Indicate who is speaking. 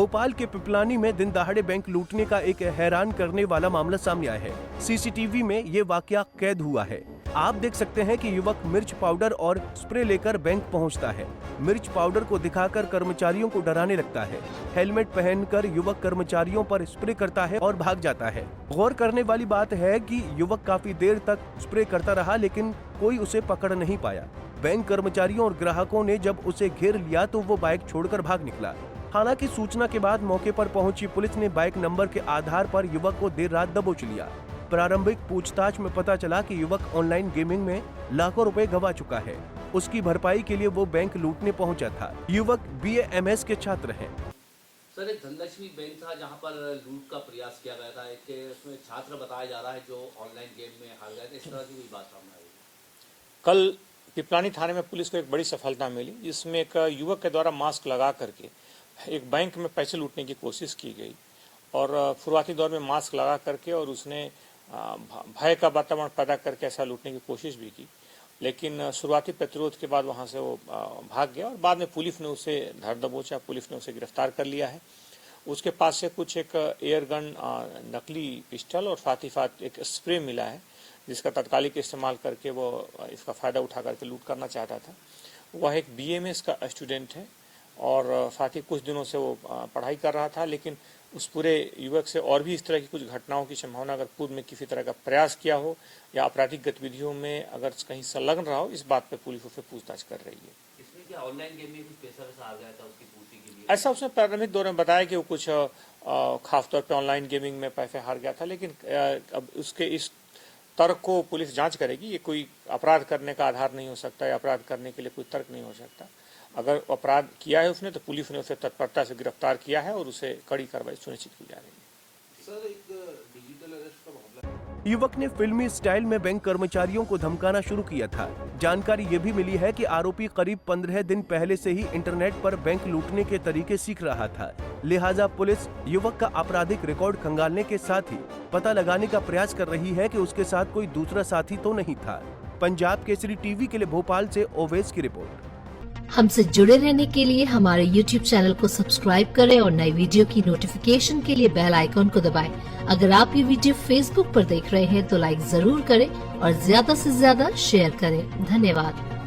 Speaker 1: भोपाल के पिपलानी में दिन दहाड़े बैंक लूटने का एक हैरान करने वाला मामला सामने आया है। सीसीटीवी में ये वाकया कैद हुआ है। आप देख सकते हैं कि युवक मिर्च पाउडर और स्प्रे लेकर बैंक पहुंचता है। मिर्च पाउडर को दिखाकर कर्मचारियों को डराने लगता है। हेलमेट पहनकर युवक कर्मचारियों पर स्प्रे करता है और भाग जाता है। गौर करने वाली बात है कि युवक काफी देर तक स्प्रे करता रहा, लेकिन कोई उसे पकड़ नहीं पाया। बैंक कर्मचारियों और ग्राहकों ने जब उसे घेर लिया तो वो बाइक छोड़कर भाग निकला। हालांकि सूचना के बाद मौके पर पहुंची पुलिस ने बाइक नंबर के आधार पर युवक को देर रात दबोच लिया। प्रारंभिक पूछताछ में पता चला कि युवक ऑनलाइन गेमिंग में लाखों रुपए गंवा चुका है। उसकी भरपाई के लिए वो बैंक लूटने पहुंचा था। युवक BA MS के छात्र हैं।
Speaker 2: सर, एक धनलक्ष्मी बैंक था जहां पर लूट का प्रयास किया गया था। एक उसमें छात्र बताया जा रहा है जो ऑनलाइन गेम में हार गए थे। इस तरह की कोई बात सामने आई?
Speaker 3: कल पिपलानी थाने में पुलिस को एक बड़ी सफलता मिली, जिसमें एक युवक के द्वारा मास्क लगा करके एक बैंक में पैसे लूटने की कोशिश की गई। और शुरुआती दौर में मास्क लगा करके और उसने भय का वातावरण पैदा करके ऐसा लूटने की कोशिश भी की, लेकिन शुरुआती प्रतिरोध के बाद वहां से वो भाग गया और बाद में पुलिस ने उसे धर दबोचा। पुलिस ने उसे गिरफ्तार कर लिया है। उसके पास से कुछ एक एयर गन, नकली पिस्टल और साथ ही साथ एक स्प्रे मिला है, जिसका तत्कालिक इस्तेमाल करके वो इसका फ़ायदा उठा करके लूट करना चाहता था। वह एक BMS का स्टूडेंट है और साथ ही कुछ दिनों से वो पढ़ाई कर रहा था, लेकिन उस पूरे युवक से और भी इस तरह की कुछ घटनाओं की संभावना, अगर पूर्व में किसी तरह का प्रयास किया हो या आपराधिक गतिविधियों में अगर कहीं संलग्न रहा हो, इस बात पे पुलिस उससे पूछताछ कर रही है।
Speaker 2: इसमें क्या ऑनलाइन गेम में कुछ पैसा वैसा आ गया था उसकी पूर्ति के लिए?
Speaker 3: ऐसा उसने प्रारंभिक दौर में बताया कि वो कुछ खासतौर पर ऑनलाइन गेमिंग में पैसे हार गया था, लेकिन अब उसके इस तर्क को पुलिस जांच करेगी। ये कोई अपराध करने का आधार नहीं हो सकता या अपराध करने के लिए कोई तर्क नहीं हो सकता। अगर अपराध किया है उसने तो पुलिस ने उसे तत्परता से गिरफ्तार किया है और उसे कड़ी कार्रवाई सुनिश्चित की जा रही है।
Speaker 2: सर, एक डिजिटल अरेस्ट का मामला।
Speaker 1: युवक ने फिल्मी स्टाइल में बैंक कर्मचारियों को धमकाना शुरू किया था। जानकारी ये भी मिली है कि आरोपी करीब 15 दिन पहले से ही इंटरनेट पर बैंक लूटने के तरीके सीख रहा था। लिहाजा पुलिस युवक का आपराधिक रिकॉर्ड खंगालने के साथ ही पता लगाने का प्रयास कर रही है कि उसके साथ कोई दूसरा साथी तो नहीं था। पंजाब केसरी टीवी के लिए भोपाल से ओवैस की रिपोर्ट।
Speaker 4: हमसे जुड़े रहने के लिए हमारे YouTube चैनल को सब्सक्राइब करें और नई वीडियो की नोटिफिकेशन के लिए बेल आइकॉन को दबाएं। अगर आप ये वीडियो Facebook पर देख रहे हैं तो लाइक जरूर करें और ज्यादा से ज्यादा शेयर करें। धन्यवाद।